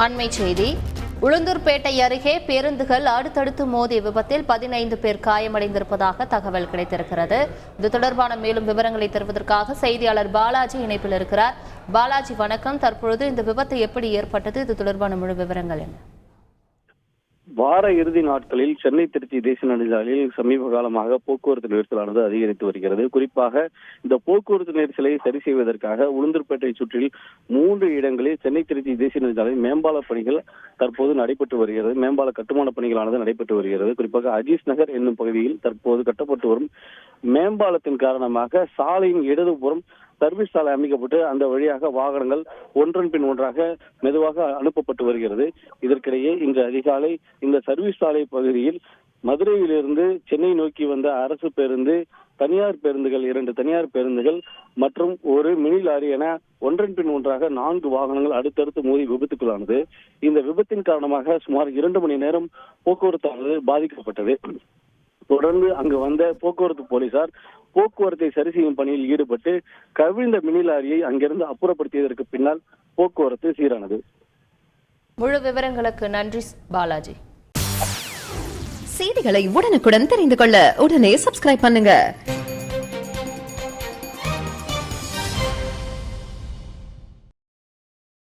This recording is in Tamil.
அண்மை செய்தி. உளுந்தூர்பேட்டை அருகே பேருந்துகள் அடுத்தடுத்து மோதிய விபத்தில் 15 பேர் காயமடைந்திருப்பதாக தகவல் கிடைத்திருக்கிறது. இது தொடர்பான மேலும் விவரங்களை தருவதற்காக செய்தியாளர் பாலாஜி இணைப்பில் இருக்கிறார். பாலாஜி வணக்கம். தற்பொழுது இந்த விபத்து எப்படி ஏற்பட்டது? இது தொடர்பான முழு விவரங்கள் என்ன? வார இறுதி நாட்களில் சென்னை திருச்சி தேசிய நெடுஞ்சாலையில் சமீப காலமாக போக்குவரத்து நெரிசலானது அதிகரித்து வருகிறது. குறிப்பாக இந்த போக்குவரத்து நெரிசலை சரி செய்வதற்காக உளுந்தூர்பேட்டை சுற்றில் 3 இடங்களில் சென்னை திருச்சி தேசிய நெடுஞ்சாலையில் மேம்பால பணிகள் தற்போது நடைபெற்று வருகிறது. மேம்பால கட்டுமான பணிகளானது நடைபெற்று வருகிறது. குறிப்பாக அஜீஸ் நகர் என்னும் பகுதியில் தற்போது கட்டப்பட்டு வரும் மேம்பாலத்தின் காரணமாக சாலையின் இடதுபுறம் சர்வீஸ் சாலை அமைக்கப்பட்டு அந்த வழியாக வாகனங்கள் ஒன்றன் பின் ஒன்றாக மெதுவாக அனுப்பப்பட்டு வருகிறது. இதற்கிடையே இன்று அதிகாலை இந்த சர்வீஸ் சாலை பகுதியில் மதுரையிலிருந்து சென்னை நோக்கி வந்த அரசு பேருந்து, தனியார் பேருந்துகள், 2 தனியார் பேருந்துகள் மற்றும் ஒரு மினி லாரி என ஒன்றன் பின் ஒன்றாக 4 வாகனங்கள் அடுத்தடுத்து மோதி விபத்துக்குள்ளானது. இந்த விபத்தின் காரணமாக சுமார் 2 மணி நேரம் போக்குவரத்தானது பாதிக்கப்பட்டது. தொடர்ந்து அங்கு வந்த போக்குவரத்து போலீசார் போக்குவரத்தை சரி செய்யும் பணியில் ஈடுபட்டு கவிழ்ந்த மினி லாரியை அங்கிருந்து அப்புறப்படுத்தியதற்கு பின்னால் போக்குவரத்து சீரானது. முழு விவரங்களுக்கு நன்றி பாலாஜி. செய்திகளை உடனுக்குடன் தெரிந்து கொள்ள உடனே சப்ஸ்கிரைப் பண்ணுங்க.